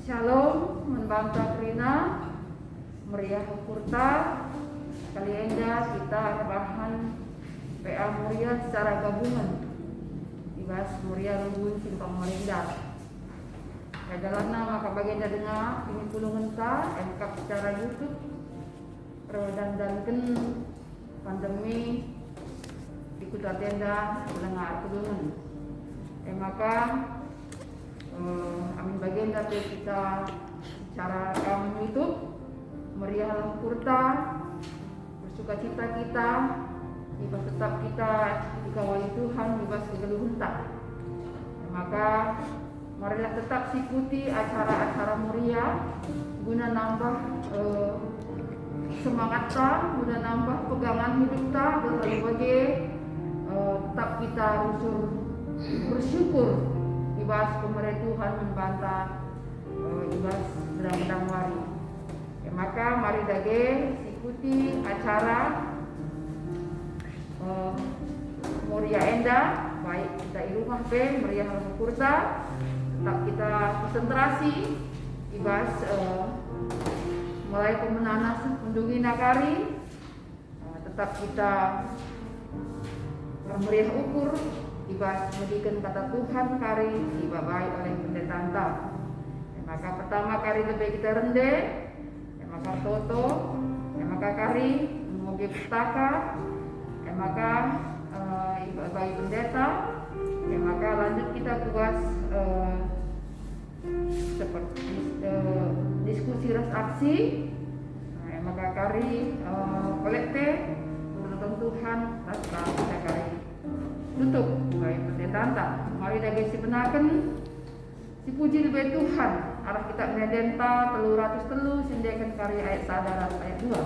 Shalom, membangsa Krina, meriah Kurta. Kali ini kita rebahan PA Muria secara gabungan. Ibas Muria Lubun Simpang Marinda. Jalanna maka bagian dengar ini pulungan ka engkap secara YouTube. Dan pandemi ikut tenda lengar pulungan. Maka amin bagian dari kita cara kami YouTube meriah Kurta, bersuka cita kita, ibas tetap kita dikawali Tuhan, ibas kegeluhan tak. Maka marilah tetap ikuti acara-acara muria guna nambah semangat ta, guna nambah pegangan hidup ta, berbagai tetap kita rusur bersyukur ibas pemerintah Tuhan membantah ibas sedang wari. Maka mari dage ikuti acara Muria Enda, baik kita di rumah meriah Kurta, tetap kita konsentrasi ibas mulai pemenanas mendungi nakari, tetap kita meriah ukur ibas medikan kata Tuhan kari dibabai oleh pendeta anta. Maka pertama kari lebih kita rende, maka toto, maka kari mobil pustaka, maka bagi pendeta, maka lanjut kita tugas seperti diskusi ras aksi, maka kari kolekte menonton Tuhan rasa kita kari tutup baik pendeta anta. Mari dage sibenaken si puji lebih Tuhan arah kita menedenta 303 sindiakan kari ayat sadaran ayat 2.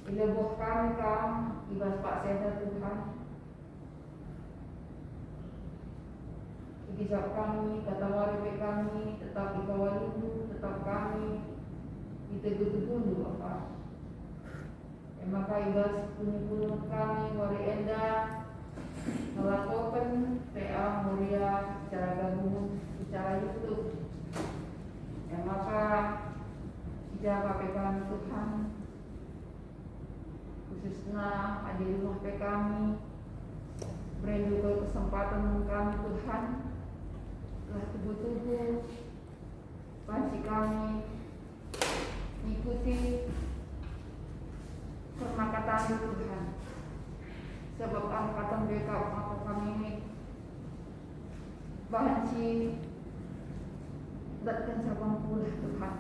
Ileboh kami ibas Pak Seda Tuhan. Ikisap kami, kata waribe kami, tetap ikawalindu, tetap kami itegutugundu Bapak. Maka ibas punipun kami wari enda melakukan PA Muria secara gabung, secara YouTube. Maka ijabah kami Tuhan, khususnya di rumah kami, beri juga kesempatan kami Tuhan, telah tubuh-tubuh panci kami mengikuti permakatan Tuhan. Sebab angkatan mereka maka kami ini banci datang sabang pula Tuhan.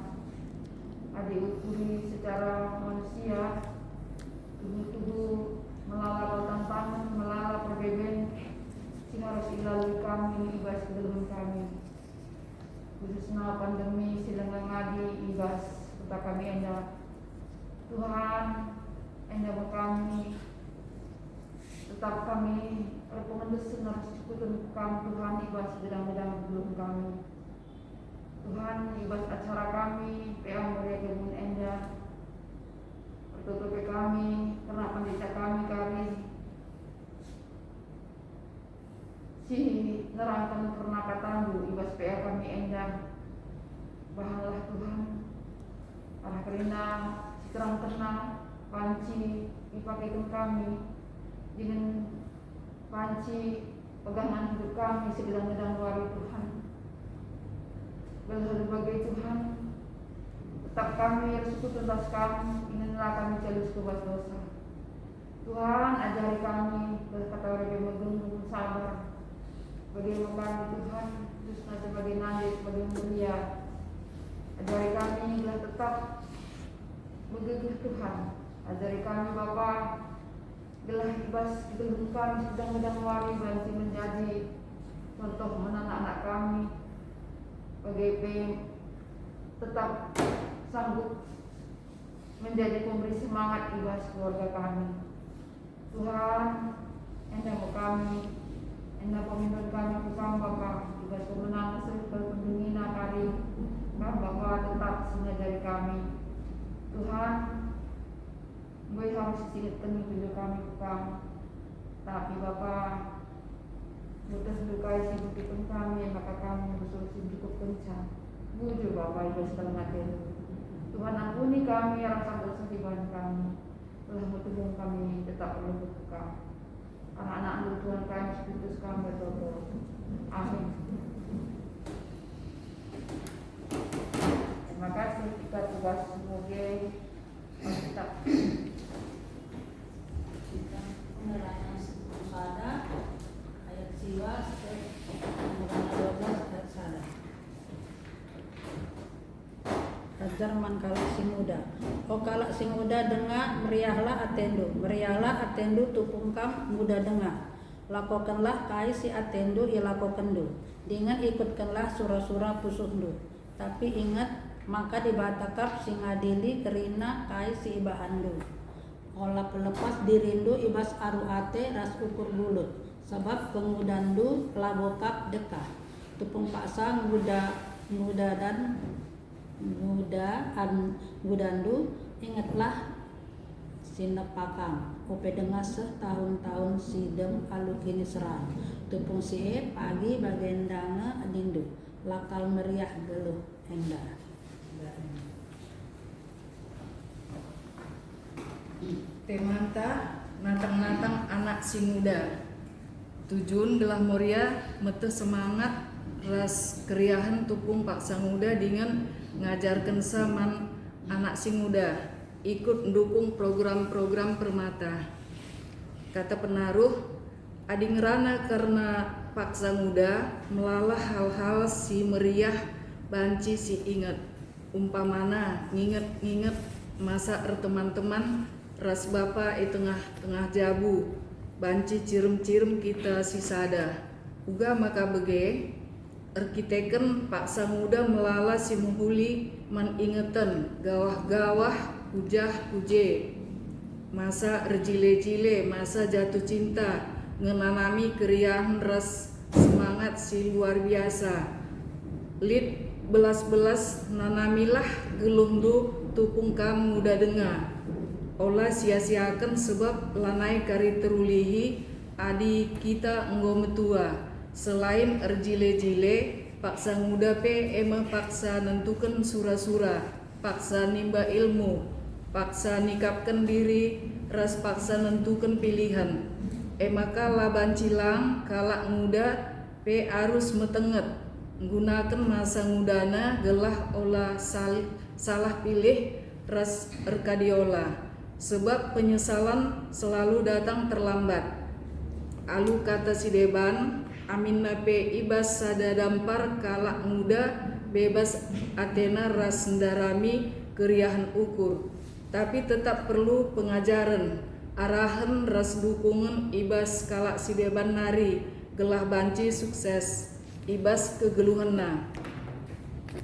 Adik ukuri secara manusia, tubuh-tubuh melala tantangan, melala perbedaan, sing harus dilalui kami ibas dalam kami. Khususnya pandemi silang ngadi ibas kota kami enda. Tuhan enda kami tetap kami rekomendasi harus cukup kami Tuhan ibas gedang-gedang belum kami. Tuhan ibas acara kami PA Muria Gabung enda pertutup kami karena pendeta kami si nerangkan pernakatan ibas PA kami enda bahanlah Tuhan arah kerina si terang-terang panci dipakaikan kami dengan panci pegangan hidup kami segedang-gedang wari Tuhan. Berbagai Tuhan, tetap kami suku tuntas kami, inginlah kami jalus kebas dosa. Tuhan ajari kami berkata orang yang sabar. Bagaimana kami Tuhan, khususnya sebagai nabi, sebagai mulia. Ajari kami lah tetap bergegas Tuhan. Ajari kami Bapa, gelah ibas gedung kami sedang wari bantu menjadi contoh anak-anak kami. Bagaimana tetap sanggup menjadi pemberi semangat ibas keluarga kami. Tuhan, enda kami, enda pemimpin kami tukang Bapa, ibas pemenang serta pendungina kari, Bapa tetap singa dari kami. Tuhan, gue harus singetkan video kami tukang, tapi Bapa mutas dukai sibukipun kami, maka kami bersolusi cukup kencang. Bujur Bapak Ibu setengah hati. Tuhan ampuni kami rasa bersedih kami. Telah bertemu kami tetap perlu berbuka. Anak-anak Tuhan kami Spiritus kami berdoa. Amin. Terima kasih kita tugas semoga kita Menerangkan sada ayat siwa nomor 12 ayat sada. Jerman kalak si muda. O kalak si muda dengar meriahlah atendu tupungkam muda dengar. Lakokanlah kai si atendu ilakokendu. Dengan ikutkanlah surah-surah pusuhndu. Tapi ingat maka dibatakap si ngadili kerina kai si ibahandu. Olah pelepas dirindu ibas aru ate ras ukur bulut. Sebab pengudandu labokap dekat. Tupung paksa ngudandu ingatlah sinepakang. Ope dengar setahun-tahun sidem alu kini serang. Tupung sie pagi bagendanga adindu. Lakal meriah geluh endah. Temanta natang-natang anak si muda. Tujuan gelah Muria mete semangat ras keriahan tupung paksa muda dengan ngajarkan saman anak si muda ikut mendukung program-program permata. Kata penaruh adi ngerana karena paksa muda melalah hal-hal si meriah banci si inget umpamana nginget masa teman-teman ras bapa tengah jabu banci cirem-cirem kita si sada uga maka bege arkiteken paksa muda melala si muhuli man ingeten gawah-gawah hujah huje masa rejile-jile masa jatuh cinta ngenanami keriahan ras semangat si luar biasa lid belas-belas nanamilah gelungdu tupung kam muda dengar olah sia-siakan sebab lanai kari terulihi adi kita enggo metua selain erjile-jile paksa muda pe ema paksa nentukan sura-sura paksa nimba ilmu paksa nikapkan diri ras paksa nentukan pilihan emaka laban cilang kalak muda pe arus metenget gunakan masa mudana gelah olah salah pilih ras erkadiola sebab penyesalan selalu datang terlambat alu kata si Deban amin nape ibas sada dampar kalak muda bebas Athena ras ndarami keriahan ukur tapi tetap perlu pengajaran arahan ras dukungan ibas kalak si Deban nari gelah banci sukses ibas kegeluhanna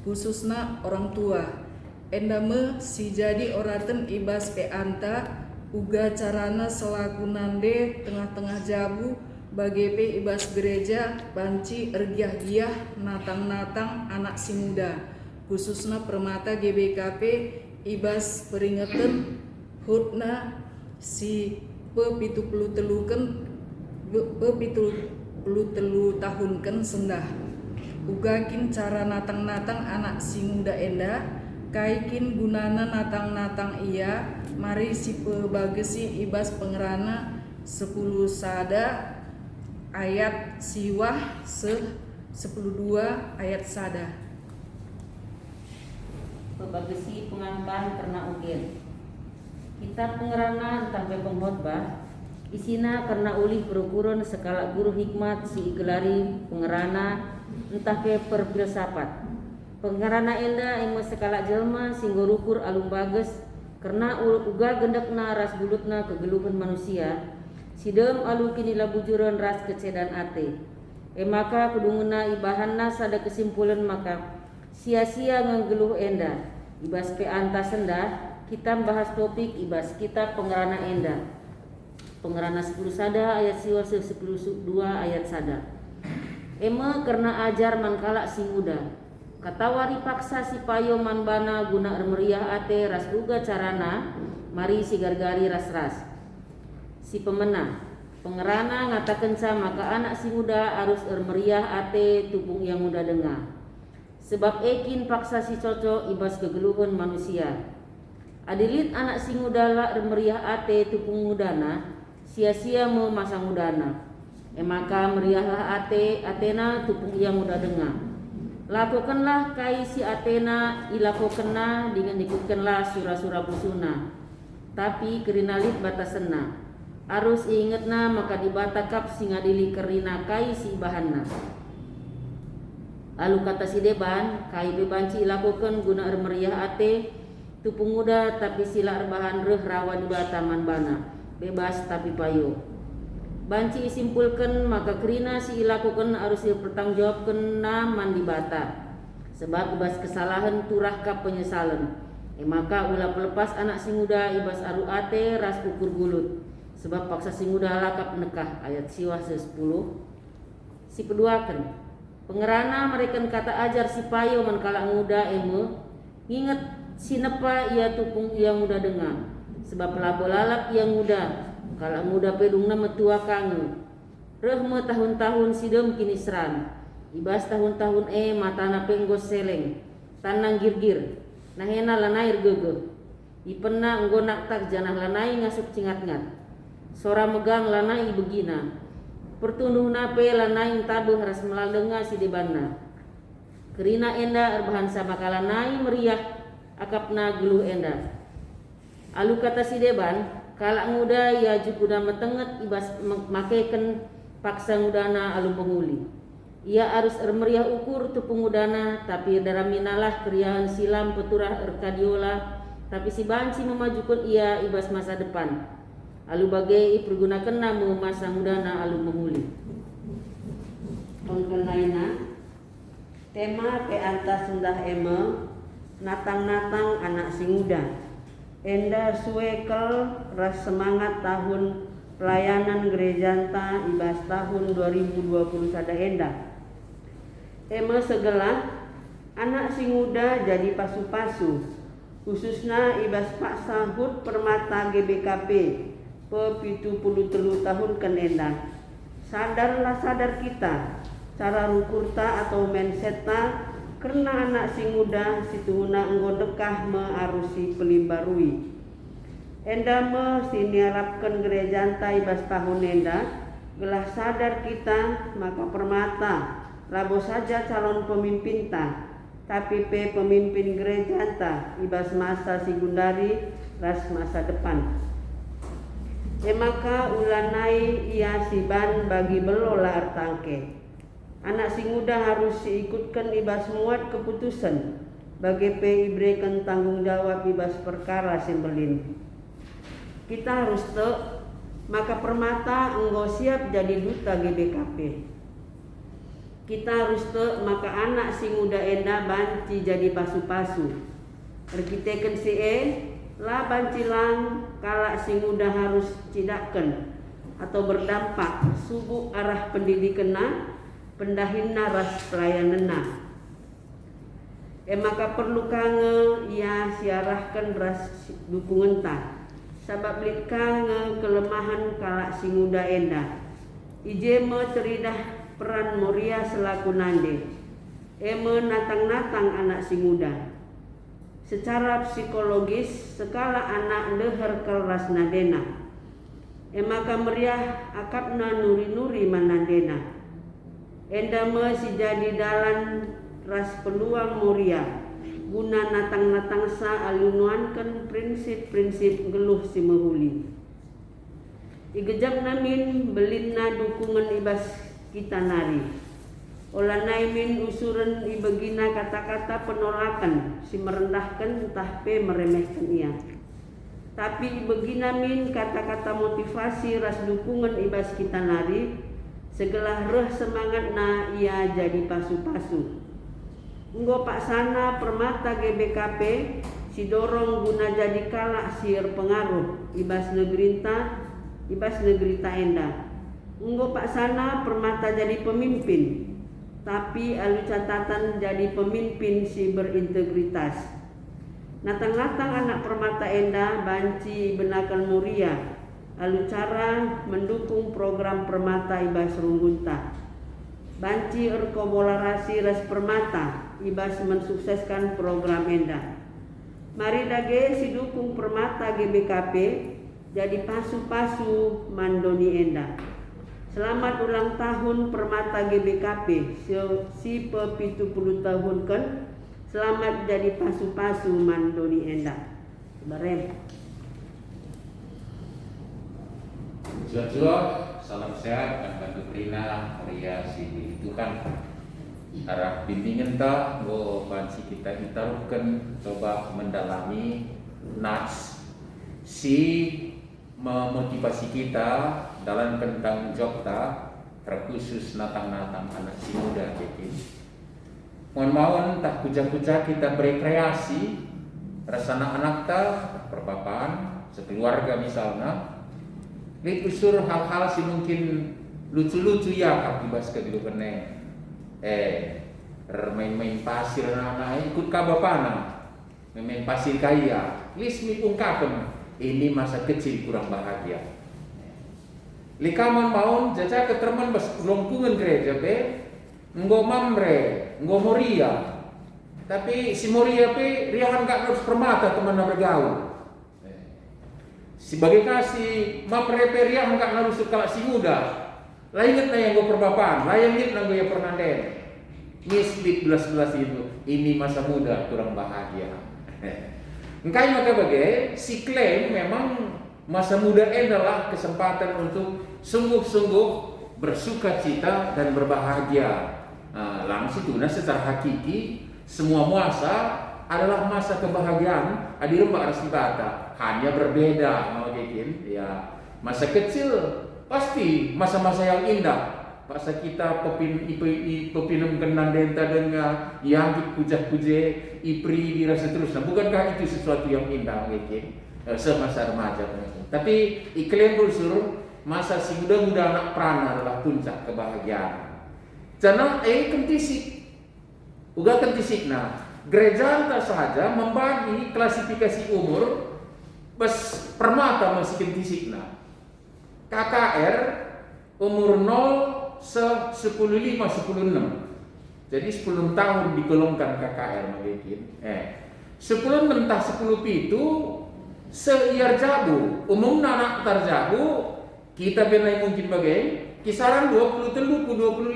khususna orang tua endame si jadi oraten ibas pe anta uga carana selaku nande tengah-tengah jabu bagi pe ibas gereja banci ergiah-giah natang-natang anak si muda khususna permata GBKP ibas peringatan hutna si pepitupulu tahunkan sendah ugakin cara natang-natang anak si muda enda kaikin gunana natang-natang iya mari si pebagesi ibas pengerana 10 sada ayat siwah 12 ayat sada pebagesi pengangkan karena ugen kitab pengerana entah penghotbah isina karena ulih berukuran sekala guru hikmat si igelari pengerana entah ke perfilsafat pengerana enda emo sekala jelma singgo rukur alum bages karena uga gendekna ras bulutna kegeluhan manusia sidem alu kini labujuran ras kecedan ate emaka kudunguna ibahanna sada kesimpulan maka sia-sia nganggeluh enda ibas pe anta senda kita bahas topik ibas kitab pengerana enda pengerana 10 sada ayat siwa 10 2 ayat sada ema karena ajar man kalak si muda katawari paksa si payo man bana guna meriah ate ras uga carana mari si gargari ras-ras si pemenang pengerana ngatakan maka anak si muda harus meriah ate tupung yang muda dengar sebab ekin paksa si cocok ibas kegeluhan manusia adilit anak si muda lah meriah ate tupung mudana sia-sia mau masa mudana emaka meriahlah Athena tupung yang muda dengar lakukanlah kai si Athena ilakokenna dengan ikutkanlah sura-sura busuna tapi kerinalit batasena arus ingetna maka dibatakap singadili kerina kai si bahanna lalu kata si Deban kai bebanci ilakokan guna meriah ate tupung muda tapi sila bahan reh rawa dibata man bana bebas tapi payo banci simpulkan maka kerina si ilakukan harus dipertanggungjawabkan naman dibata sebab ibas kesalahan turah ka penyesalan maka ulah pelepas anak si muda ibas aru ate ras ukur gulut sebab paksa si muda lakap nekah ayat siwah 10 si keduakan pengerana mereka kata ajar si payo man kalak muda nginget sinepa ia tupung ia muda dengar sebab labolalap yang muda kalau muda pedungna metua kangen rehme tahun-tahun sidem kini seran ibas tahun-tahun matana penggos seleng tanang girgir nahena lanair gege ipena nggonak tak janah lanai ngasuk cingat-ngat sora megang lanai begina pertunduh nape lanai tabuh ras melalenga si debanna kerina enda erbahan sama kalanai meriah akapna geluh enda alu kata si Deban kalak muda ya jukuda metenget ibas makeken paksa mudana alu penguli ia harus meriah ukur tu pengudana tapi daraminalah keriahan silam peturah erkadiola tapi si banci memajukan ia ibas masa depan alu bagai pergunakan nama masa mudana alu penguli pengkenaina Tema pe anta sundah eme natang-natang anak si muda. Enda suekel ras semangat tahun pelayanan gerejanta ibas tahun 2020 sada enda. Eme segelah anak si muda jadi pasu-pasu khususnya ibas Pak Sahut Permata GBKP pe 73 tahun kan enda. Sadar kita cara rukurta atau mindsetna karena anak si muda situhuna enggo dekah mearusi pelimbarui. Enda me siniarapkan gerejanta ibas tahun enda gelah sadar kita maka Permata rabo saja calon pemimpinta tapi pe pemimpin gerejanta ibas masa sigundari ras masa depan. Maka ulanai ia siban bagi belola artangke. Anak si muda harus diikutkan ibas muat keputusan bagi pe ibrekan tanggung jawab ibas perkara sembelin. Kita harus maka Permata enggo siap jadi duta GBKP. Kita harus maka anak si muda enda banci jadi pasu-pasu. Erkiteken si lah bancilang kalak si muda harus cidaken atau berdampak subuh arah pendidikan pendahinna ras pelayananna. Maka perlu kange ia siarahkan ras dukungan ta. Sabab lit kange kelemahan kalak si muda enda. Ije me teridah peran Moria selaku nande. Natang-natang anak si muda. Secara psikologis sekala anak leher keras nadena. Maka meriah akapna nuri-nuri manandena. Enda me si jadi dalan ras peluang Moria guna natang-natang sa alunuankan prinsip-prinsip geluh si mehuli. Igejab namin belinna dukungan ibas kita nari. Olah naimin usuran ibegina kata-kata penolakan si merendahkan entah pe meremehkan ia. Tapi ibegina min kata-kata motivasi ras dukungan ibas kita nari segelah reh semangat na ia jadi pasu-pasu. Enggo Pak Sana Permata GBKP si dorong guna jadi kalak sier pengaruh ibas negerinta enda. Enggo Pak Sana Permata jadi pemimpin tapi alu catatan jadi pemimpin si berintegritas. Natang-natang anak Permata enda banci benakan Muria alu cara mendukung program Permata ibas runggunta. Banci erkobolarasi ras Permata ibas mensukseskan program enda. Mari dage si dukung Permata GBKP jadi pasu-pasu mandoni enda. Selamat ulang tahun Permata GBKP si pe 70 tahun kan. Selamat jadi pasu-pasu mandoni enda. Barem. Jua-jua, salam sehat dan bantu Rina Maria si Tuhan. Harap bimbingan ta go bansi kita itarukan coba mendalami nats si memotivasi kita dalam tentang job ta terkhusus natang-natang anak si muda jadi. Mohon tak kuja-kuja kita berekreasi rasa anak ta perbapaan sekeluarga misalnya. Lihat usur hal-hal sih mungkin lucu-lucu ya akibas ke dulu kene. Main-main pasir anak ikut kabapana. Main pasir kaya. Lismi ungkapan ini masa kecil kurang bahagia. Likaman maun jaja keterman bas longkungan gereja be. Nggo mamre, nggo Moria. Tapi si Moria pe riahan gak harus Permata teman bergaul. Sebagai kasih mamre riah enggak harus suka si muda. Lainnya yang gue perbapaan, lainnya yang gue Fernanden. Mislit belas-belas itu, ini masa muda kurang bahagia. Engkai maka bagai si klaim memang masa muda adalah kesempatan untuk sungguh-sungguh bersuka cita dan berbahagia. Langsung itu, secara hakiki semua masa adalah masa kebahagiaan. Adir mbak Rasibata hanya berbeda, ya masa kecil pasti masa-masa yang indah. paksa kita pepinum kenan denta dengan yang kujah kuje ipri dirasa terus. Bukankah itu sesuatu yang indah mungkin semasa remaja mungkin. Tapi iklim bersur masa si muda-muda anak prana adalah puncak kebahagiaan. Jangan kentisik, uga kentisik. Nah, gereja tak saja membagi klasifikasi umur, bes permata masih kentisik. Nah, KKR umur 0 10 5 10 6. Jadi 10 tahun digolongkan KKR mungkin. 10 mentah 10 pitu seiar jabu. Umumna anak tarjabu kita benai mungkin bagai kisaran 23 ke 25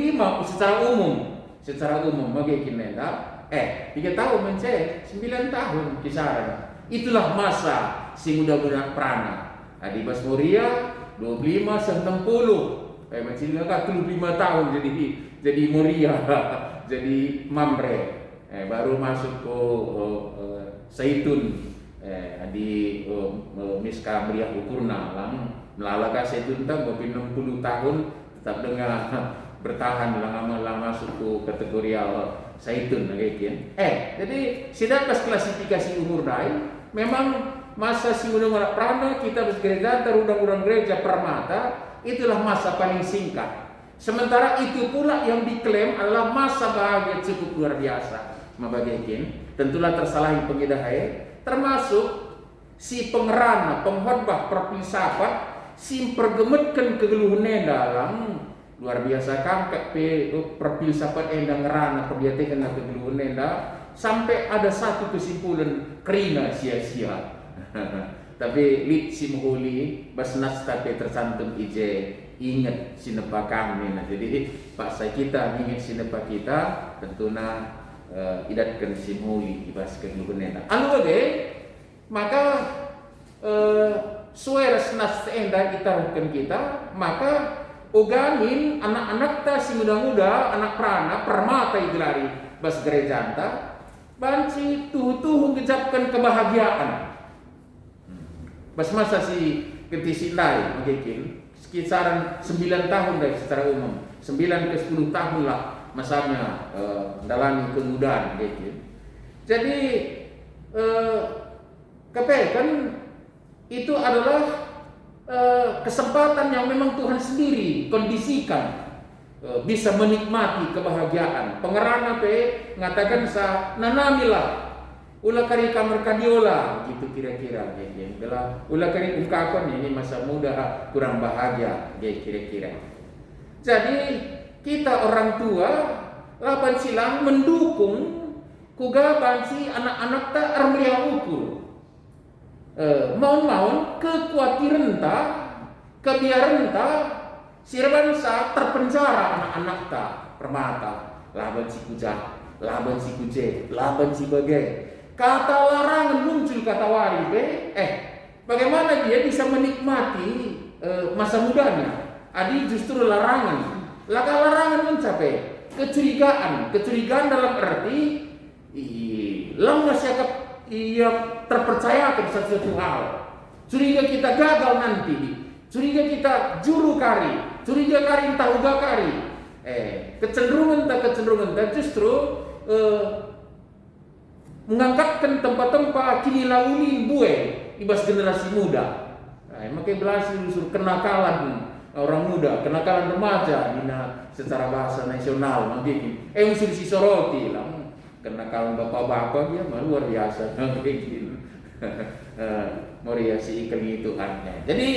secara umum bagai kinenda. 3 tahun mencet 9 tahun kisaran. Itulah masa si muda-muda prana. Adibas Moria 25 sampai 60. Macam kan 25 tahun jadi Moria, jadi Mamre. Baru masuk ke Zaitun. Di Miska Meriah Ukurna melalaka Zaitun tak 60 tahun tetap dengan bertahan lama masuk ke kategori Zaitun gitu. Jadi sidak pas klasifikasi umur dai memang masa si muda prana kita bergereja terudang-udang gereja permata itulah masa paling singkat. Sementara itu pula yang diklaim adalah masa bahagia cukup luar biasa. Mabagikin tentulah tersalahi pengidahai termasuk si pengerana, penghotbah, perpilsafat si pergemetkan kegeluhan dalam luar biasa kangkat perpilsafat endang ngerana perbiatekan kegeluhan sampai ada satu kesimpulan kerina sia-sia. Tapi lit si muhuli basnas tapi tercantum ije ingat sinepa kami. Nah, jadi paksa kita ingat sinepa kita tentunya idatkan si muhuli ibaskan lugunena. Anu bagai maka suara senas enda itaruhkan kita maka ugamin anak-anak ta si muda-muda anak prana permata igelari bas gerejanta banci tuh ngejapkan kebahagiaan. Bas masa si ketisi lai mungkin sekitaran 9 tahun dari secara umum 9 ke 10 tahun lah masanya dalami kemudahan gitu. Jadi kan itu adalah kesempatan yang memang Tuhan sendiri kondisikan bisa menikmati kebahagiaan. Pengerana mengatakan sa nanamilah ulah kari kamar kadiola gitu kira-kira gitu. Ulah kari ungkapan ini masa muda kurang bahagia gitu kira-kira. Jadi kita orang tua lapan silang mendukung kugaban si anak-anak tak armlia ukur. Mohon kekhawatiran tak kebiaran tak sirban sa terpenjara anak-anak tak permata laban si kujah laban si kuje laban si bagai. Kata larangan muncul kata wari bagaimana dia bisa menikmati masa mudanya? Adi justru larangan. Laka larangan mencapai kecurigaan dalam arti lemah siapa ia terpercayakan sesuatu hal. Curiga kita gagal nanti, curiga kita juru kari, curiga kari entah uga kari. Kecenderungan tak justru mengangkatkan tempat-tempat kini lauli bue ibas generasi muda. Makanya berhasil unsur kenakalan orang muda, kenakalan remaja Nina secara bahasa nasional mungkin. Unsur si soroti lah, kenakalan bapak-bapak dia luar biasa mungkin. Moria si ikan itu hanya. Jadi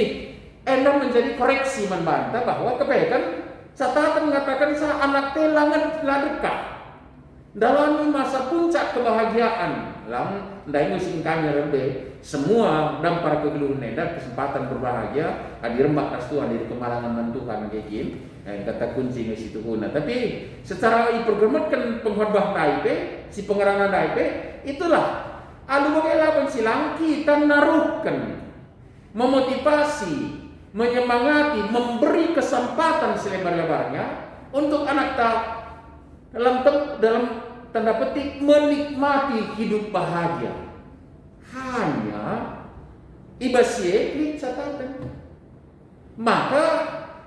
enak menjadi koreksi membantah bahwa kebaikan Satatan mengatakan sa anak telangan dekat dalam masa puncak kebahagiaan lam ndai musim kami rembe semua dan para kegeluhan dan kesempatan berbahagia hadir rembak Tuhan dari kemalangan Tuhan kayak kata kunci di situ guna. Tapi secara dipergemetkan penghotbah daipe si pengerana daipe itulah alu bagaimana silang kita naruhkan memotivasi menyemangati memberi kesempatan selebar-lebarnya untuk anak tak dalam tanda petik menikmati hidup bahagia. Hanya ibasye klik catatan. Maka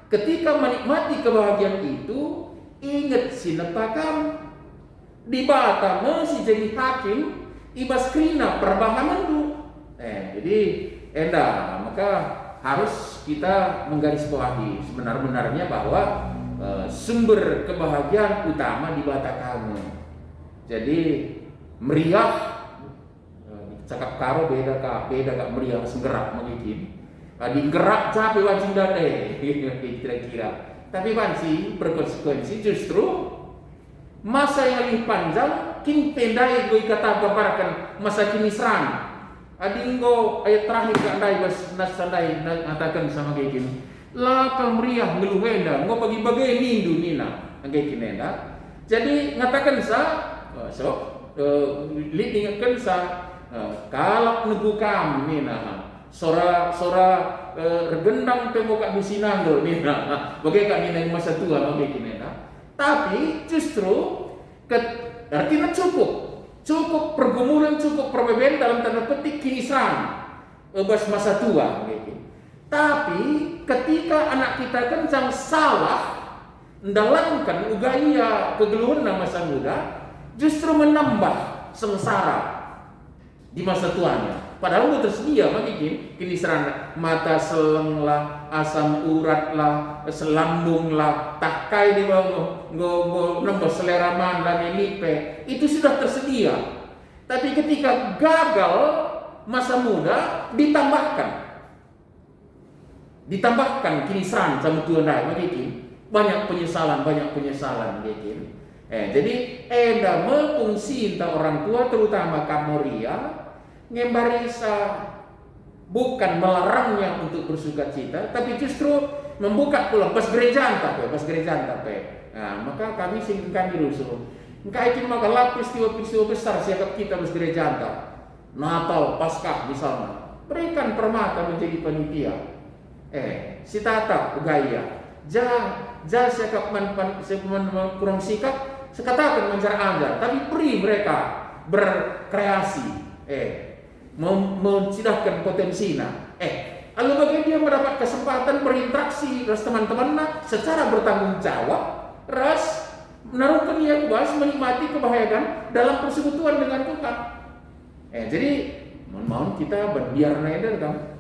ketika menikmati kebahagiaan itu, ingat sinepakam di bata masih jadi hakim ibas krina perbahanan dulu. Jadi maka harus kita menggarisbawahi sebenar-benarnya bahwa sumber kebahagiaan utama di bata kamu. Jadi meriah, cakap karo beda kak meriah senggerak mungkin. Di gerak capek wajib dade kira-kira. Tapi pansi berkonsekuensi justru masa yang lebih panjang kin pendai gue kata gambarkan masa kini serang. Adinggo ayat terakhir ke andai bas nasandai mengatakan sama kayak gini. La meriah ngeluhenda ngo bagi-bagi nindu nina kayak gini enda. Jadi ngatakan ingatkan kalak negukam nina. Sora regendang pemokat businando nina. Bagaikan nina masa tua begini nina. Tapi justru artinya cukup pergumulan, cukup perbedaan dalam tanda petik kini serang bas masa tua gitu. Tapi ketika anak kita kencang salah mendalamkan ugaya kegeluhan masa muda, justru menambah sengsara di masa tuanya. Padahal udah tersedia bikin kini serang mata seleng lah, asam urat lah, selambung lah, takai di nambah selera mandang lipe, itu sudah tersedia. Tapi ketika gagal masa muda ditambahkan kini serang sama Tuhan bikin banyak penyesalan bikin. Jadi mengfungsi orang tua terutama kamoria ngembarisa bukan melarangnya untuk bersuka-cita, tapi justru membuka pulang pas gereja tapi. Nah, maka kami singkirkan dulu suruh. Engkau itu maka lapis peristiwa besar siapa kita pas gereja Natal, Paskah misalnya. Berikan permata menjadi panitia. Si tata gaya. Siapa kurang sikap, sekatakan menjar-anjar, tapi beri mereka berkreasi. Mencidahkan potensinya. Lalu bagaimana dia mendapat kesempatan berinteraksi dengan teman-temannya secara bertanggung jawab, ras menaruhkan ia bahas menikmati kebahagiaan dalam persekutuan dengan Tuhan. Jadi mohon kita berbiar naeder kan.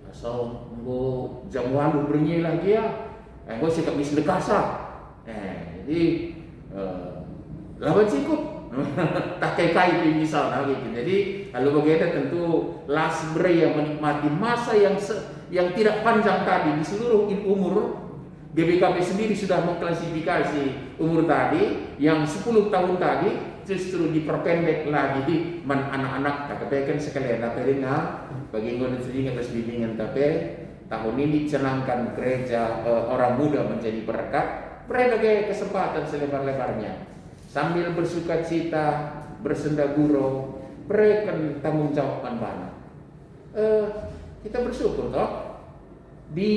Asal go jam walu bernyi lagi ya. Go sikap mislekasa. Jadi lawan cukup. Tak kai misalnya gitu. Jadi kalau bagaimana tentu lasbre yang menikmati masa yang tidak panjang tadi di seluruh umur. GBKP sendiri sudah mengklasifikasi umur tadi yang 10 tahun tadi justru diperpendek lagi anak-anak tak kepekan sekalian tapi bagi ngono sendiri harus bimbingan tapi tahun ini dicanangkan gereja orang muda menjadi berkat berbagai kesempatan selebar-lebarnya. Sambil bersuka cita, bersendaguro, berikan tanggung jawab mana. Kita bersyukur toh di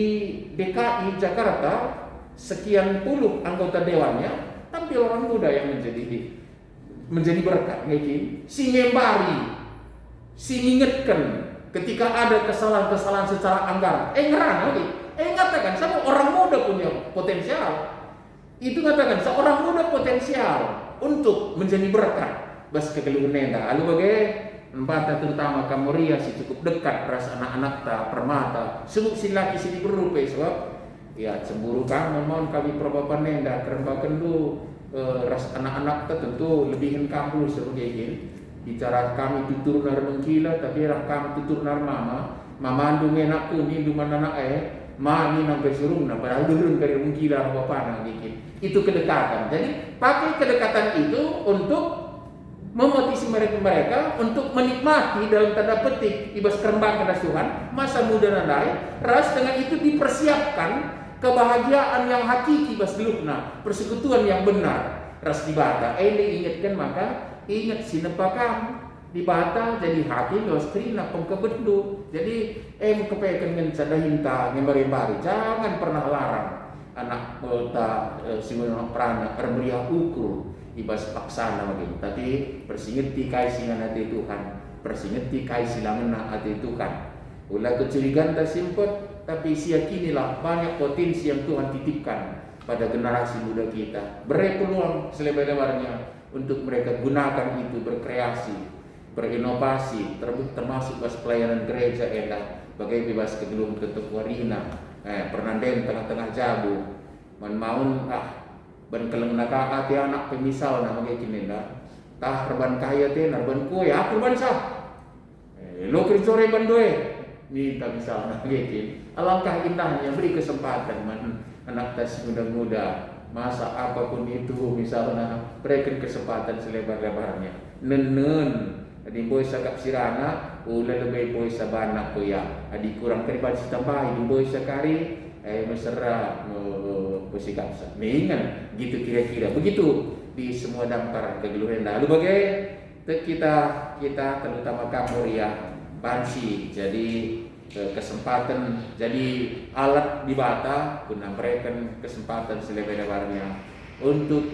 DKI Jakarta sekian puluh anggota dewannya tampil orang muda yang menjadi berkat ngeki, si ngembari, si ngingetkan ketika ada kesalahan-kesalahan secara anggaran. Ngatakan sama orang muda punya potensial. Itu katakan seorang muda potensial untuk menjadi berkat bas kegeluhan nenda. Lalu bagaimana terutama kamoria si cukup dekat ras anak-anak ta permata sebut si laki si berupa sebab ya cemburu kan mohon kami perbapan nenda kerembakan lu ras anak-anak ta tentu lebihin kamu sebagai ini bicara kami tuturnar mengkila tapi rak kami tuturnar mama andu menakku ni duman anak mani nampai surung padahal durun kari mengkila bapana gitu. Itu kedekatan. Jadi pakai kedekatan itu untuk memotivasi mereka untuk menikmati dalam tanda petik ibas kerembang kedas Tuhan masa muda nandai. Ras dengan itu dipersiapkan kebahagiaan yang hakiki bas gelupna persekutuan yang benar. Ras dibata. Ingatkan maka ingat sinepakam dibata jadi hakim bas krina pengkebendu. Jadi kepekan mencadahinta ngembari-bari jangan pernah larang anak kota simulasi perana meriah ukur ibas paksana begitu. Tapi persingeti kai singan hati Tuhan, persingeti kai silangan hati Tuhan. Ulah kecurigaan tak simpot, tapi yakinilah banyak potensi yang Tuhan titipkan pada generasi muda kita. Beri peluang selebar-lebarnya untuk mereka gunakan itu berkreasi, berinovasi, termasuk pas pelayanan gereja edah, bagai bebas kegelum ketuk warina, pernanden tengah-tengah jabu, maun ban keleng naka ati anak pemisal nama kayak gini dah, tah reban kaya te narban kue, aku ban sah, lo kerjore ban doe. Minta misalnya gitu. Alangkah indahnya beri kesempatan anak tas muda-muda, masa apapun itu misalnya berikan kesempatan selebar-lebarnya. Nenen adi boy sakap sirana ula lebih boy sabana ko ya adi kurang kariban sitambahi di boy sakari mesra posikap sa mingan gitu kira-kira begitu di semua daftar kegeluhan. Lalu bagai kita terutama kamu ya bansi jadi kesempatan jadi alat di bata guna berikan kesempatan selebar-lebarnya untuk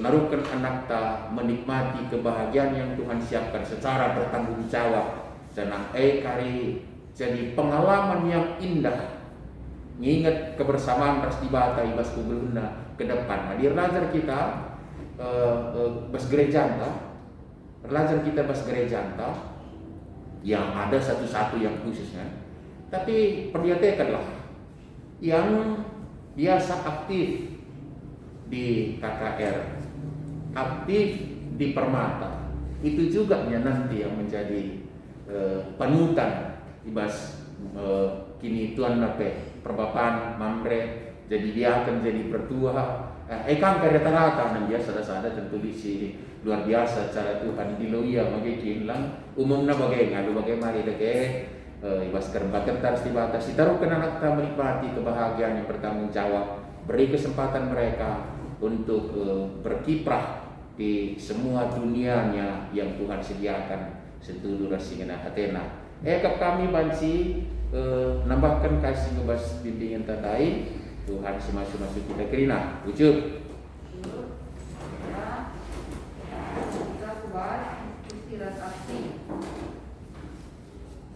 naruhkan anak ta menikmati kebahagiaan yang Tuhan siapkan secara bertanggung jawab dan kari jadi pengalaman yang indah mengingat kebersamaan ras di bata ibas kugeluna ke depan. Hadir belajar kita bas gereja yang ada satu-satu yang khususnya, tapi perhatikanlah yang biasa aktif di KKR, aktif di Permata, itu juga nanti yang menjadi panutan ibas kini tuan nape perbapan mamre jadi dia akan jadi pertua kan rata-rata dan dia sada-sada tentu di sini luar biasa cara Tuhan di loya magikin lang umumna bagai ngalu bagai mari deke ibas kerbakan harus dibatasi taruh anak kita menikmati kebahagiaan yang bertanggung jawab, beri kesempatan mereka untuk berkiprah di semua dunianya yang Tuhan sediakan setuju rasingena Athena. Kami bansi nambahkan kasih ngebas bimbingan tandai Tuhan semasuk-masuk kita kerina wujud. Kita buat diskusi aksi.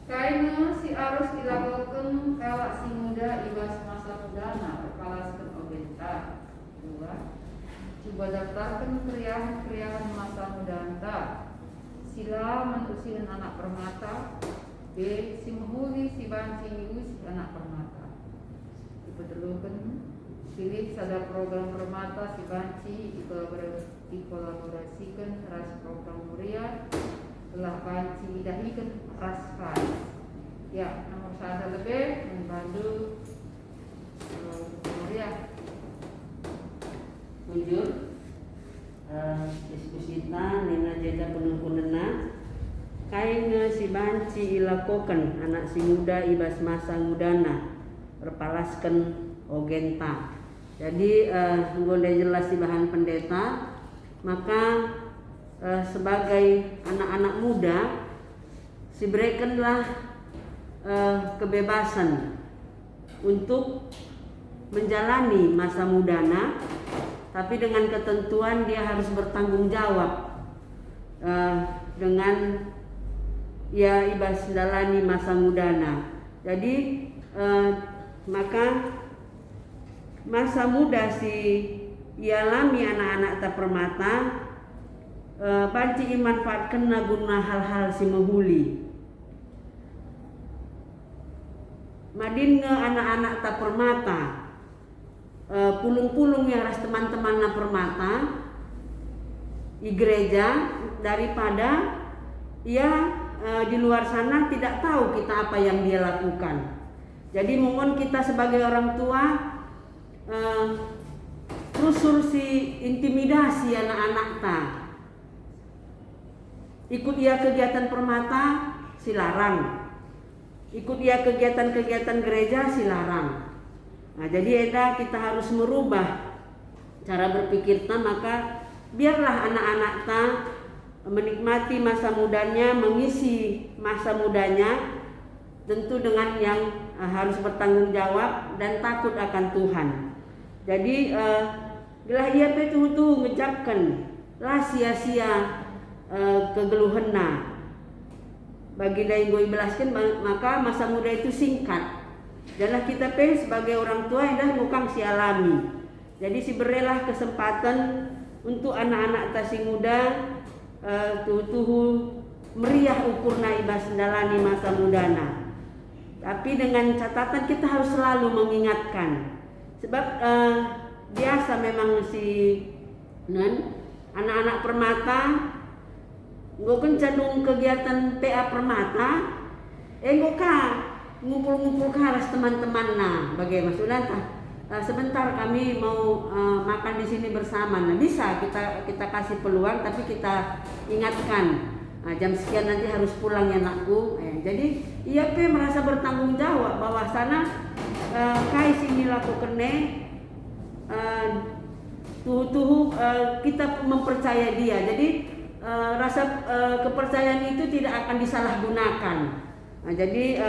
Kaina si arus dilakukan kalak si muda ibas masa mudana berpalaskan obenta. 2. Coba daftarkan keriahan masa mudanta. Sila mentusihan anak permata. B. Si muhuli si banci si anak permata. Diperlukan pilih sadar program permata si banci dikolaborasikan ras program muria telah banci dahikan ras faz. Ya, nomor sada lebih membantu muria. Wujud diskusi ta nina jeda penuh-penena kain si banci ilakokan anak si muda ibas masa mudana berpalaskan ogenta. Jadi udah jelas di bahan pendeta, maka sebagai anak-anak muda si berikanlah kebebasan untuk menjalani masa mudana, tapi dengan ketentuan dia harus bertanggung jawab dengan ya ibas jalani masa mudana. Jadi maka masa muda si ialami anak-anak ta permata banci imanfaatkan guna hal-hal si mahuli. Madin nge anak-anak ta permata pulung-pulung yang ras teman-teman na permata i gereja daripada ia di luar sana tidak tahu kita apa yang dia lakukan. Jadi mohon kita sebagai orang tua terus si intimidasi anak-anak ta. Ikut ia kegiatan permata silarang. Ikut ia kegiatan-kegiatan gereja silarang. Nah, jadi kita harus merubah cara berpikir ta, maka biarlah anak-anak ta menikmati masa mudanya, mengisi masa mudanya tentu dengan yang harus bertanggung jawab dan takut akan Tuhan. Jadi gelah ia itu ngejapkan lah sia-sia kegeluhenna. bagi dai gue belaskan, maka masa muda itu singkat. Janganlah kita sebagai orang tua yang dah ngukang si alami. Jadi si berilah kesempatan untuk anak-anak tasi muda tuh meriah ukurna ibas dalani masa mudana. Tapi dengan catatan kita harus selalu mengingatkan. Sebab biasa memang si anak-anak permata gue kan cenderung kegiatan PA permata gue ngumpul-ngumpul karas teman-teman. Nah bagaimana maksudnya sebentar kami mau makan di sini bersama. Nah bisa kita kasih peluang, tapi kita ingatkan jam sekian nanti harus pulang ya nakku. Jadi ia merasa bertanggung jawab bahwa sana kai sini lakukan kita mempercaya dia. Jadi rasa kepercayaan itu tidak akan disalahgunakan. Nah, jadi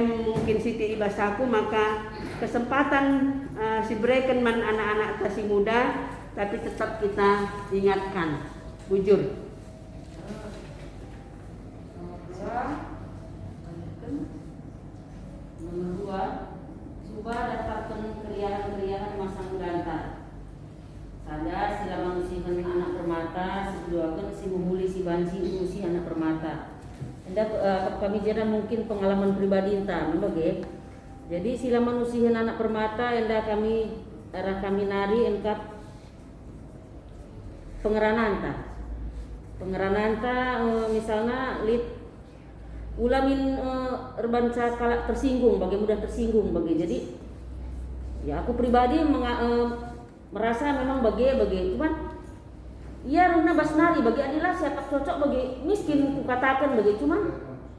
mungkin Siti ibasaku, maka kesempatan si berikan man anak-anak tasi muda, tapi tetap kita ingatkan bujur. Nomor 2, subah dapatkan keriahan-keriahan masa mudanta. Sada sila manusihan anak permata, seduakan si memuli si bansi usi anak permata. Hendak kami jadikan mungkin pengalaman pribadi entah, bagai. Jadi sila manusihan anak permata, hendak kami nari engkap pengerananta. Pengerananta misalnya ulamin erbanca kalak tersinggung, bagi mudah tersinggung bagi. Jadi ya aku pribadi merasa memang bagi cuman iya runa basnari bagi adalah siapa cocok bagi miskin ku katakan bagi, cuman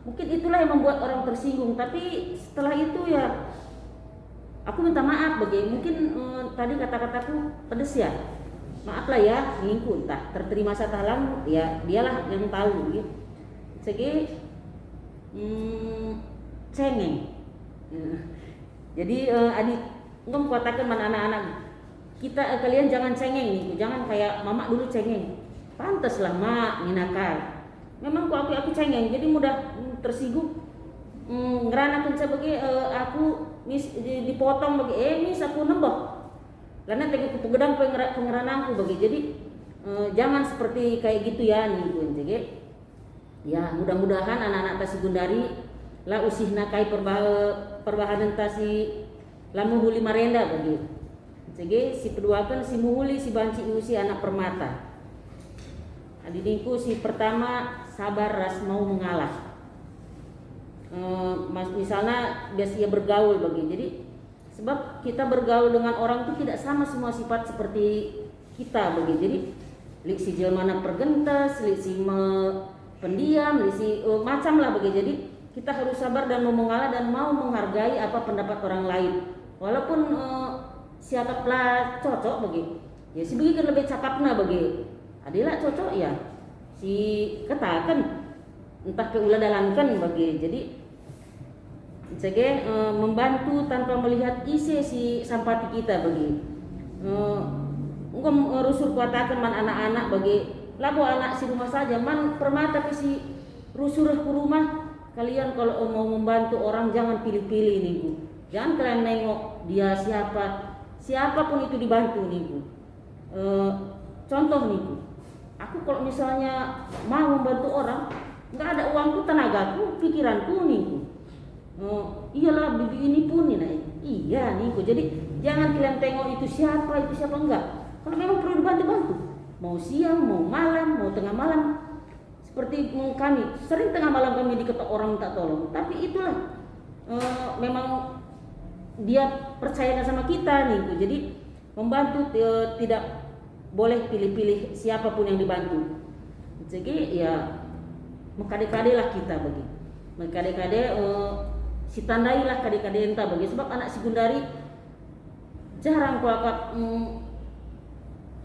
mungkin itulah yang membuat orang tersinggung. Tapi setelah itu ya aku minta maaf bagi, mungkin tadi kata-kataku pedes ya, maaf lah ya, ngingku entah terterima satalang ya dialah yang tahu gitu. Segi cengeng. Jadi adik ngom katakan mana anak-anak kita kalian jangan cengeng nih, jangan kayak mama dulu cengeng. Pantas lah mak nginakal. Memang aku cengeng, jadi mudah tersinggung. Ngerana kenca bagi aku mis dipotong bagi mis aku nembok. Karena tegi kupegedang pengeranangku bagi. Jadi jangan seperti kayak gitu ya nih kun. Jadi ya mudah-mudahan anak-anak tasi gundari lah usihna kai perbahanan tasi lamu huli marenda bagi. Jadi si peduakan si muhuli si banci usi anak permata. Adidinku si pertama sabar ras mau mengalah. Misalnya biasa ia bergaul bagi. Jadi sebab kita bergaul dengan orang itu tidak sama semua sifat seperti kita bagi. Jadi lik si jelmana pergentas, lik si pendiam, lik si macam lah bagi. Jadi kita harus sabar dan mau mengalah dan mau menghargai apa pendapat orang lain. Walaupun siapa pula cocok bagi, ya si bagi kan lebih cakapna bagi, adilah cocok ya, si katakan entah keulah dalankan bagi. Jadi membantu tanpa melihat isi si sampati kita bagi. Engkau rusur kuatakan man anak-anak bagi, lagu anak si rumah saja, man permata ke si rusur ke rumah. Kalian kalau mau membantu orang jangan pilih-pilih nih bu, jangan kalian nengok dia siapapun itu dibantu nih bu. Contoh nih bu, aku kalau misalnya mau membantu orang, nggak ada uangku, tenagaku, pikiranku nih bu. Iyalah bibi ini pun nih, iya nih bu. Jadi jangan kalian tengok itu siapa enggak. Kalau memang perlu dibantu, mau siang, mau malam, mau tengah malam. Seperti kami sering tengah malam kami diketok orang minta tolong, tapi itulah memang dia percayakan sama kita nih bu. Jadi membantu tidak boleh pilih-pilih siapapun yang dibantu. Jadi ya mengkade-kade lah kita bagi, mengkade-kade si tandailah kade-kade entah bagi. Sebab anak si gundari jarang kuakat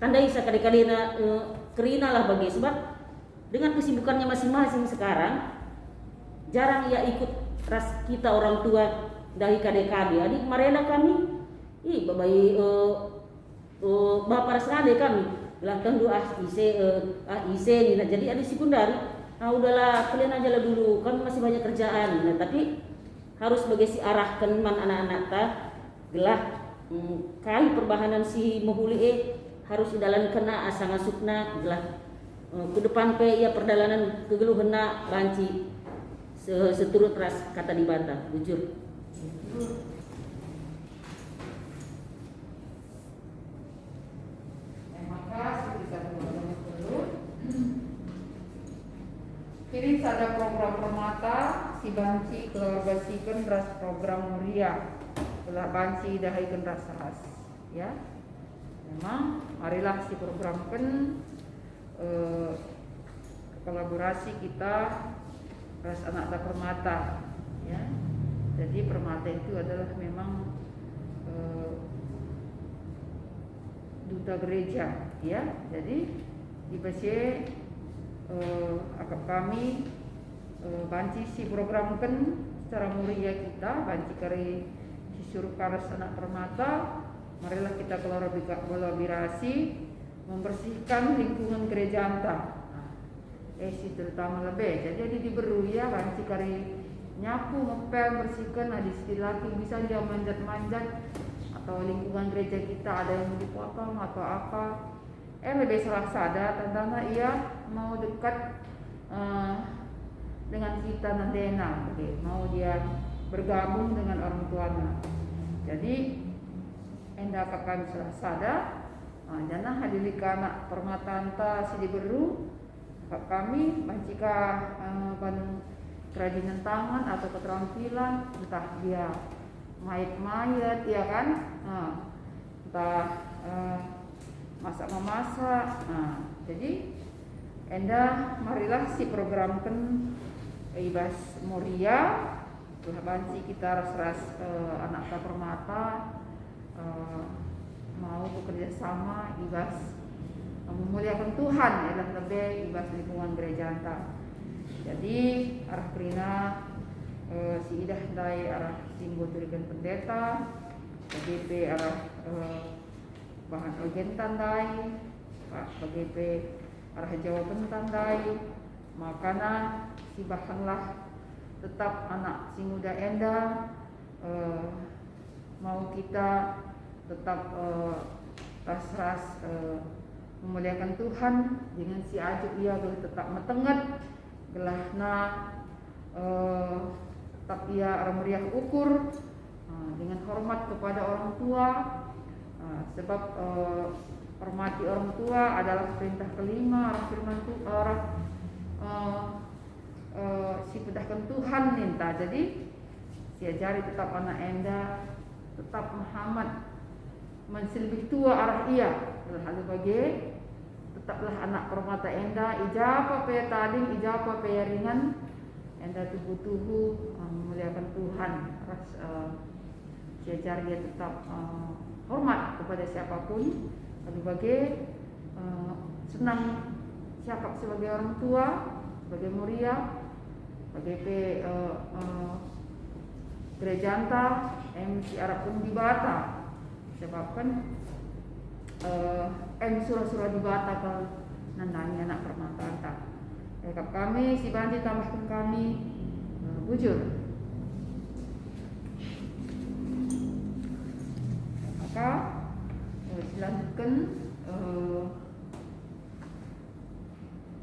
tandai sa kade-kade na kerina lah bagi. Sebab dengan kesibukannya masing-masing sekarang jarang ia ikut ras kita orang tua dari kade-kade. Adik marena kami babai bapak ras kade kami bilang tentu ise nih. Jadi adik sekundari udahlah kalian aja lah dulu, kan masih banyak kerjaan. Nah, tapi harus bagi si arahkan man anak-anak ta gelah kali perbahanan si mohuli harus idalan kena asa ngasukna gelah ke depan pe ia perdalanan kegeluhena banci seturut ras kata di bata bujur. Maka kita dulu. Kini ada program permata si banci keluarga siken ras program mulia telah banci dahaikan ras ya. Memang marilah si program kolaborasi kita ras anak permata ya. Jadi permata itu adalah memang duta gereja ya. Jadi di BC akap kami banci si program secara mulia kita banci kari si suruh karas anak permata. Marilah kita kolaborasi membersihkan lingkungan gereja anta. Si terutama lebih. Jadi diberu ya banci kari nyapu ngepel bersihkan di sekitar bisa dia manjat-manjat atau lingkungan gereja kita ada yang dipotong atau apa. Lebih salah sada tentang ia mau dekat dengan kita nandena, mau dia bergabung dengan orang tuanya. Jadi enda kakak salah sada, jangan hadiri anak permatanta si diberu kami jika kerajinan tangan atau keterampilan entah dia mayat ya kan, entah masak memasak. Jadi enda marilah si programkan ibas muria telah banci kita ras anak permata mau bekerja sama ibas memuliakan Tuhan ialah lebih ibas lingkungan gereja anta. Jadi arah Prina si Idah dari arah Timbo Turikan Pendeta, BGP arah bahan ojen tandai, Pak BGP arah Jawa Pentandai, makana si bahanlah tetap anak si muda enda mau kita tetap ras memuliakan Tuhan dengan si ajuk ia tetap metenget gelahna tetap ia meriah ukur dengan hormat kepada orang tua. Sebab hormati orang tua adalah perintah kelima arah firman Tuhan si pedahkan Tuhan minta. Jadi si ajari tetap anak enda tetap Muhammad menselebih tua arah ia lalu bagi tetaplah anak permata enda ijapa pe tading ijapa pe ringan enda tubuh memuliakan Tuhan ras si ajari dia tetap hormat kepada siapapun, lalu bagi senang siapa sebagai orang tua, sebagai muria, sebagai gereja anta, MC Arab pun di Bata, sebabkan surah-surah di Bata kalau nandani anak permata anta. Rekap kami si banci tambahkan kami bujur. Maka dilanjutkan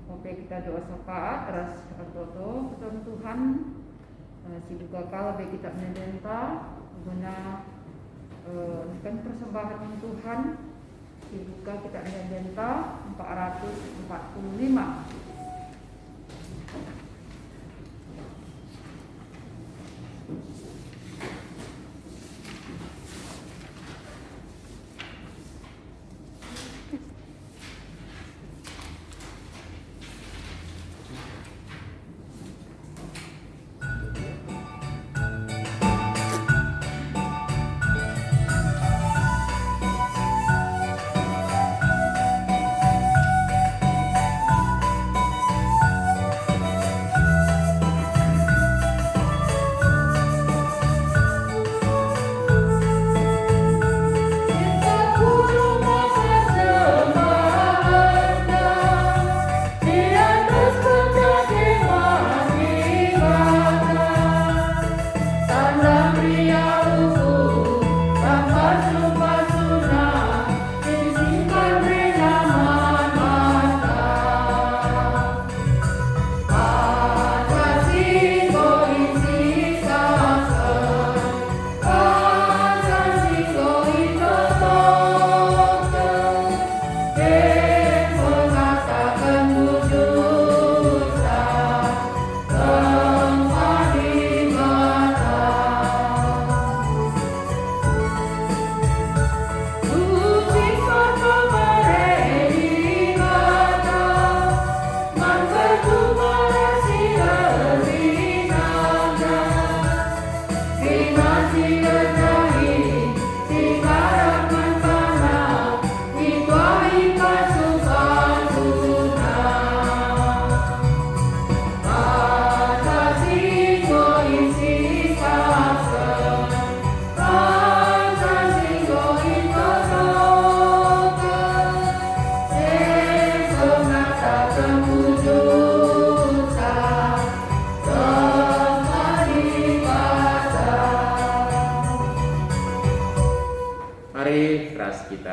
sampai kita doa syafaat ras toto Tuhan si buka kala baik kita menenta guna kan persembahan Tuhan si buka kita menenta 445.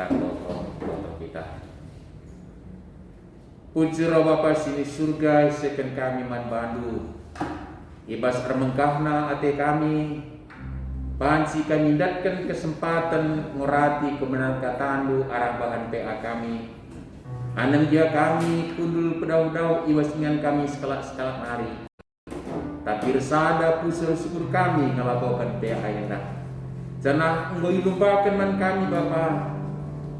kita toto kita. Puji roh Bapa sini surga seken kami man bandu. Ibas remengkahna ate kami. Pansi kami datkan kesempatan ngorati kebenaran katandu arah bahan PA kami. Anang dia kami kundul pedau-dau iwasngan kami sekelak-sekelak hari. Tapi resada pusur syukur kami ngelakukan PA endah. Janah engkau lupakan man kami Bapa.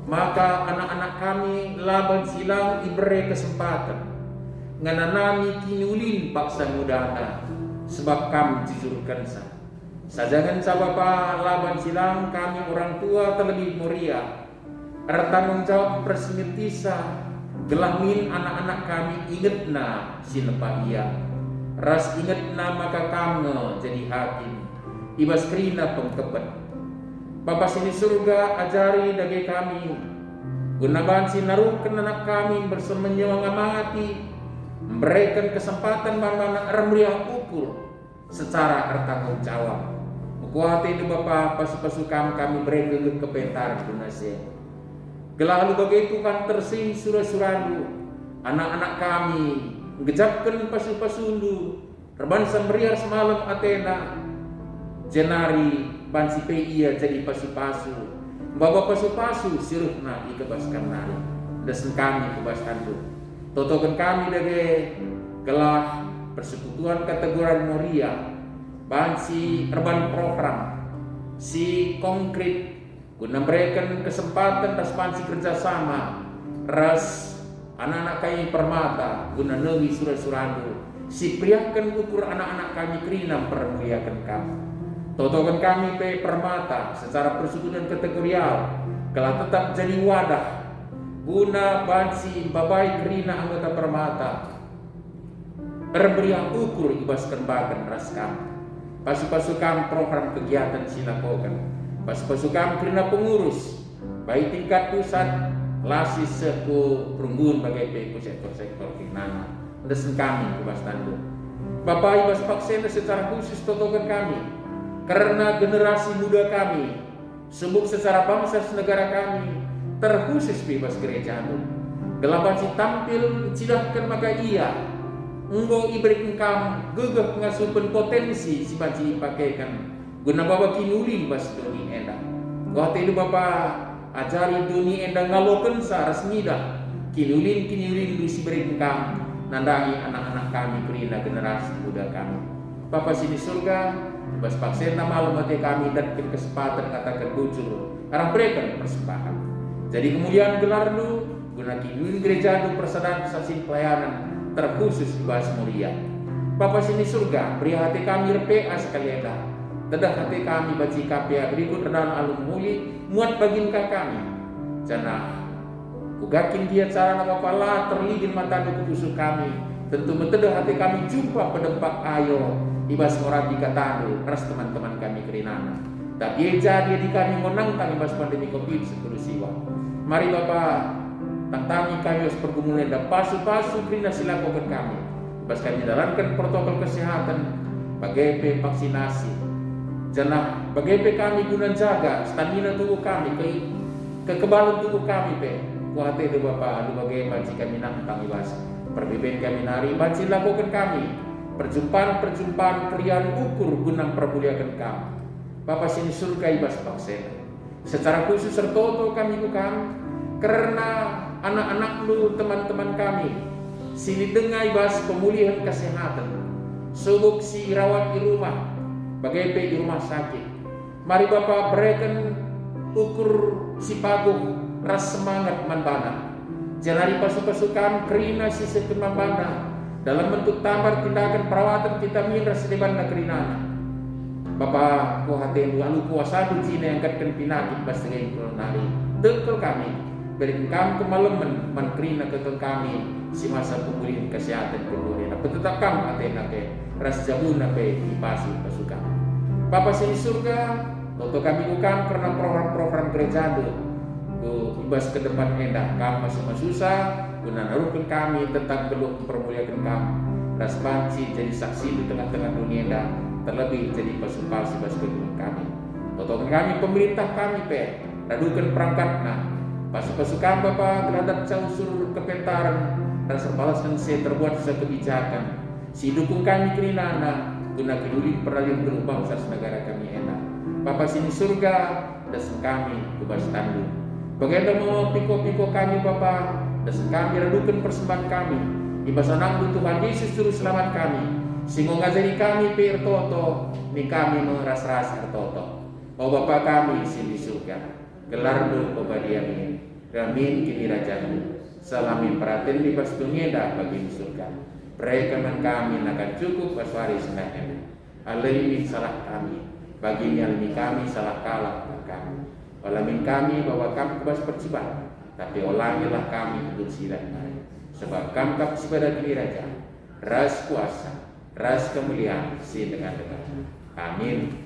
Maka anak-anak kami laban silang diberi kesempatan ngananami kinulin paksa mudana sebab kami jujurkan sa. Sajangan sa Bapa laban silang kami orang tua terlebih muria. Tanggung jawab persimitisa gelangin anak-anak kami ingetna sinepa ia. Ras ingetna maka kamu jadi hakim. Ibas kerina pengkepet. Bapa sini surga ajari dage kami gunakan sinarukan anak kami bersemenyawang amati memberikan kesempatan mana remriah ukur secara bertanggung jawab. Kuhati itu Bapa pasu-pasu kami beri kepentar dunase. Gelalu begitu kan tersing surah-surahu anak-anak kami ngejapkan pasu-pasundu reban semriar semalam Athena jenari bansi ia jadi pasu-pasu bawa pasu-pasu siruhna ikebaskan nari desen kami kebaskan tu totokan kami dari gelah persekutuan kategoran Moria bansi urban program si konkret guna memberikan kesempatan ras bansi kerjasama ras anak-anak kami permata guna newi surah-suradu si priakan ukur anak-anak kami kerinam permuliakan kami. Totokan kami pe permata secara persekutuan kategorial kalau tetap jadi wadah guna bansi babai kerina anggota permata berberiak ukur ibaskan bagan raskam pasu-pasukan program kegiatan silakokan pasu-pasukan kerina pengurus baik tingkat pusat lasis seku perunggun bagai pe sektor-sektor kinana desen kami ibaskan tu Bapak ibas paksena secara khusus totokan kami karena generasi muda kami sebut secara bangsa negara kami terkhusus bebas gereja gelapan si tampil cidahkan maka ia engkau ibrik engkam gegah ngasupan potensi si banci pakaikan guna bawa kinuli bas doni endang waktu itu Bapak ajari doni endang ngaloken sa resmida kinulin du si beri engkam nandangi anak-anak kami kerina generasi muda kami Bapak sini surga bas paksen malam hati kami dan kesempatan katakan bujur arah berikan persembahan. Jadi kemudian gelar lu guna kinuin gereja lu persadaran saksi pelayanan terkhusus di Bahas Mulia. Bapak sini surga beri hati kami RPA sekalian dah. Tedah hati kami baca KPA berikut redan alum muli muat baginka kami. Jana kugakin dia cara nama pala terligin mata kutusuk kami. Tentu mentedah hati kami jumpa pedempak ayo ibas ngorati katanu ras teman-teman kami kerinana tapi jadi di kami menantang ibas pandemi COVID-19 siwa. Mari Bapak tantangi kami harus pergumulan dan pasu-pasu kerina silakokan kami ibas kami jalankan protokol kesehatan bagai vaksinasi janah bagai kami guna jaga stamina tubuh kami kekebalan tubuh kami kuhati itu Bapak lu bagai banci kami nantang ibas perbibian kami nari banci lakukan kami perjumpaan krian ukur guna permuliakan kami. Bapak sini surga ibas paksen. Secara khusus sertoto kami bukan karena anak-anak lu teman-teman kami sini dengar ibas pemulihan kesehatan. Subuk si rawat di rumah, bagai di rumah sakit. Mari Bapak berikan ukur si pagung ras semangat manbana. Janari pasu-pasukan kerina si sekun manbana. Dalam bentuk tambar tindakan perawatan vitamin resleban negeri nana. Bapak kuhati lalu kuasa Cina yang angkatkan pinakit basegay kolonari. Tekol kami berikan kemalaman mankrina ketul kami si masa pemulihan kesehatan kedua. Tetap kami Athena ke ras jabuna pe dipasi pasukan. Bapak sini surga, toto kami bukan karena program-program gereja itu. Ibas ke depan endah kami masih susah. Guna naruhkan kami tentang geluh permuliakan kami ras banci jadi saksi di tengah-tengah dunia dan terlebih jadi pasu-pasu bas kedua kami totokan kami pemerintah kami radukan perangkatna Pasukan Bapa geladat causur kepentaran dan serbalaskan saya terbuat sekebijakan. Si dukung kami kerinana guna keduli peralihan berbangsa negara kami enak. Bapa sini surga dasar kami kubas tanduk. Bagaimana mau piko-piko kami Bapa dasar kami radukan persembahan kami. Ibasanang Tuhan Yesus juru selamat kami. Singgo ngajari kami pir toto ni kami mengeras-ras toto. Oh Bapa kami sini surga. Gelar do pembadiamin. Ramin kini rajamu. Salamin peratin di pas tungeda bagi surga. Perekaman kami akan cukup paswari sengaja. Alimi salah kami. Bagi alimi kami salah kalah kami. Olamin kami bahwa kami kebas percibat. Tapi olangilah kami untuk silat. Sebab kami kap sepada diri raja. Ras kuasa. Ras kemuliaan si dengan. Amin.